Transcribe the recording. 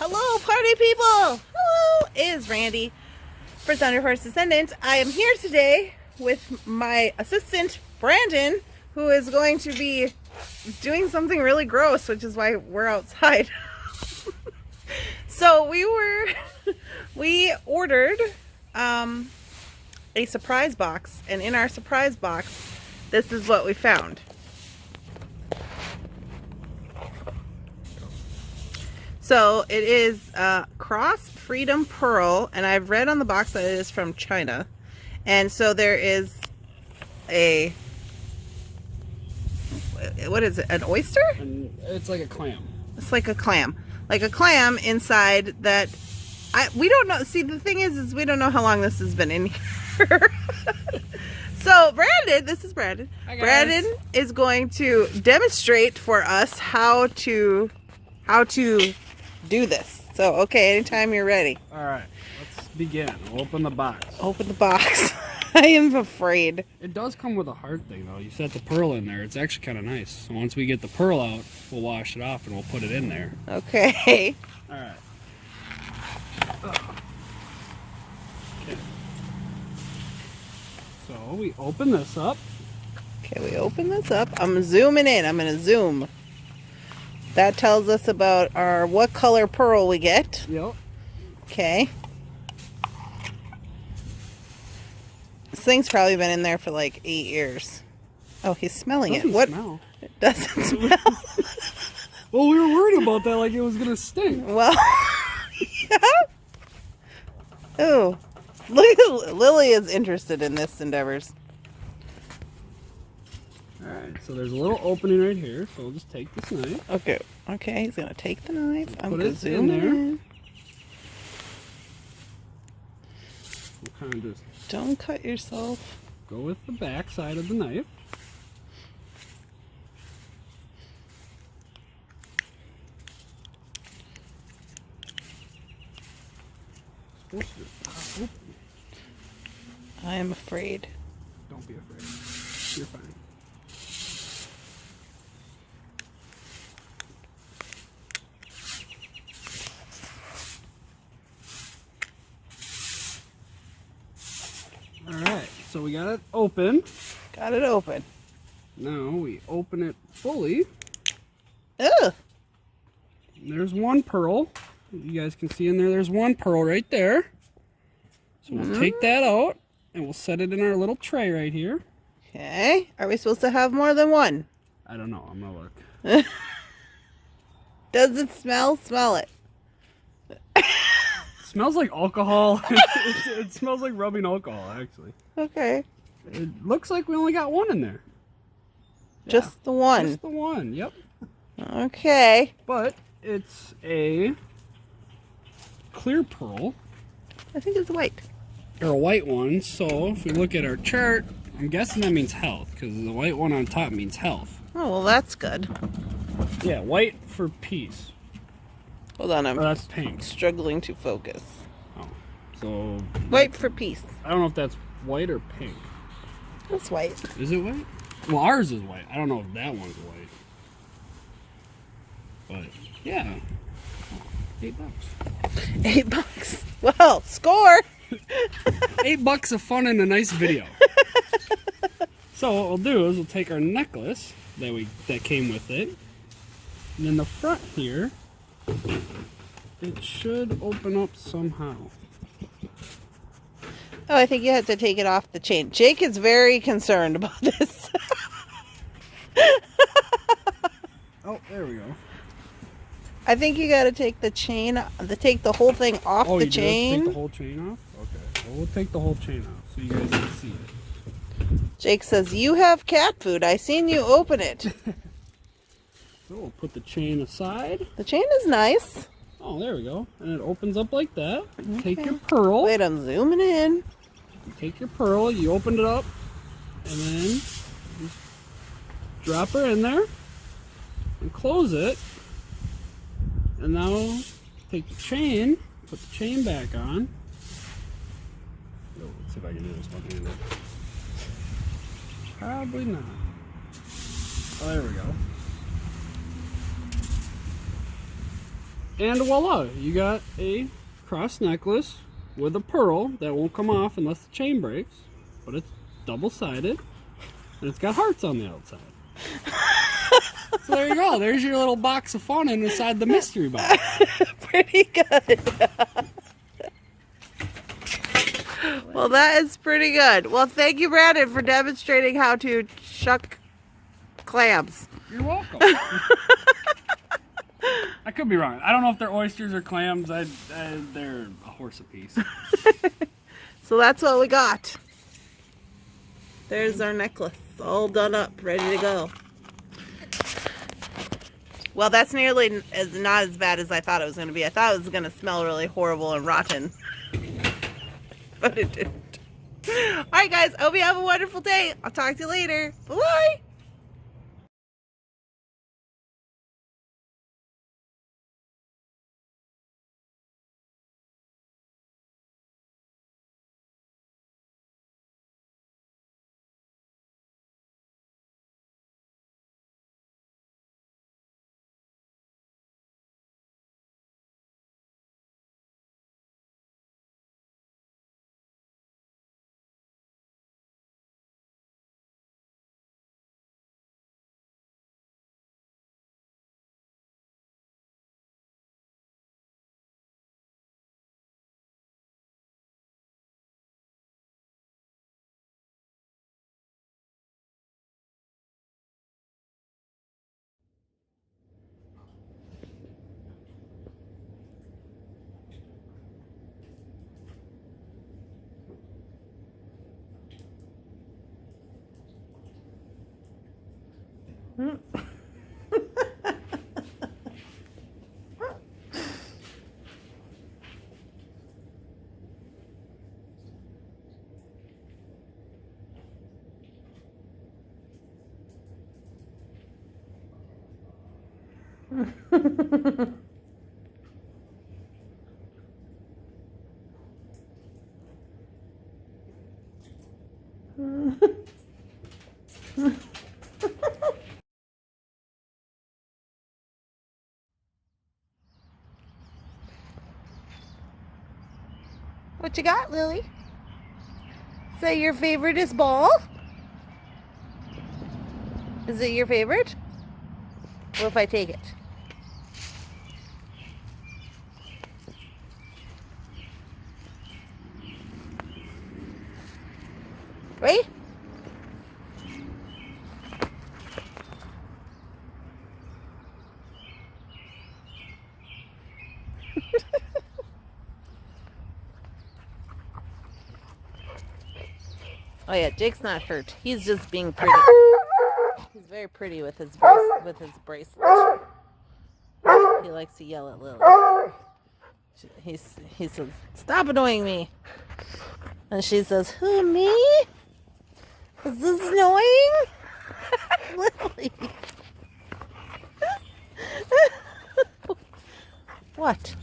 Hello, party people! Hello, it is Randy for Thunderhorse Descendant. I am here today with my assistant, Branden, who is going to be doing something really gross, which is why we're outside. So we ordered a surprise box, and in our surprise box, this is what we found. So it is Cross Freedom Pearl, and I've read on the box that it is from China. And so there is a, what is it, an oyster? It's like a clam. It's like a clam. Like a clam inside that, we don't know. See, the thing is we don't know how long this has been in here. So Branden, this is Branden. Hi, guys. Branden is going to demonstrate for us how to do this. So, okay, anytime you're ready. All right, let's begin. We'll open the box. Open the box. I am afraid. It does come with a hard thing, though. You set the pearl in there. It's actually kind of nice. So once we get the pearl out, we'll wash it off and we'll put it in there. Okay. All right. Okay. So we open this up. Okay, we open this up. I'm zooming in. I'm going to zoom. That tells us about our what color pearl we get. Yep. Okay. This thing's probably been in there for like 8 years. Oh, he's smelling it. What? Smell. It doesn't smell. Well, we were worried about that, like it was gonna stink. Well, yeah. Oh, look at Lily is interested in this endeavors. All right. So there's a little opening right here. So we'll just take this knife. Okay. Okay, he's gonna take the knife. I'm Put gonna it zoom in there. in. We'll kind of just Don't cut yourself. go with the back side of the knife. Supposed to pop open. I am afraid. Don't be afraid. You're fine. Alright, so we got it open. Got it open. Now we open it fully. Ugh. There's one pearl. You guys can see in there, there's one pearl right there. So we'll take that out and we'll set it in our little tray right here. Okay. Are we supposed to have more than one? I don't know, I'm gonna look. Does it smell? Smell it. It smells like alcohol. It smells like rubbing alcohol, actually. Okay. It looks like we only got one in there. Just the one. Just the one, yep. Okay. But it's a clear pearl. I think it's white. Or a white one, so if we look at our chart, I'm guessing that means health, because the white one on top means health. Oh, well, that's good. Yeah, white for peace. Hold on, Or I'm that's pink. struggling to focus. Oh, so White for peace. I don't know if that's white or pink. That's white. Is it white? Well, ours is white. I don't know if that one's white. But yeah, $8. $8. Well, score. $8 of fun and a nice video. So what we'll do is we'll take our necklace that came with it, and in the front here, it should open up somehow. Oh, I think you have to take it off the chain. Jake is very concerned about this. Oh, there we go. I think you got to take the chain, take the whole thing off Oh, the you do chain. have to take the whole chain off? Okay, well, we'll take the whole chain off so you guys can see it. Jake says, you have cat food. I seen you open it. So we'll put the chain aside. The chain is nice. Oh, there we go. And it opens up like that. Okay. Take your pearl. Wait, I'm zooming in. Take your pearl. You opened it up. And then just drop her in there. And close it. And now take the chain. Put the chain back on. Oh, let's see if I can do this one-handed. Probably not. Oh, there we go. And voila, you got a cross necklace with a pearl that won't come off unless the chain breaks, but it's double-sided, and it's got hearts on the outside. So there you go. There's your little box of fun inside the mystery box. Pretty good. Well, that is pretty good. Well, thank you, Branden, for demonstrating how to shuck clams. You're welcome. I could be wrong. I don't know if they're oysters or clams. They're a horse apiece. So that's what we got. There's our necklace, all done up, ready to go. Well, that's nearly not as bad as I thought it was going to be. I thought it was going to smell really horrible and rotten. But it didn't. Alright guys, I hope you have a wonderful day. I'll talk to you later. Bye-bye. What you got, Lily? Is that your favoriteest ball? Is it your favorite? What if I take it? Right? Oh yeah, Jake's not hurt. He's just being pretty. He's very pretty with his bracelet. He likes to yell at Lily. He says, "Stop annoying me." And she says, "Who, me? Is this annoying?" Lily. What?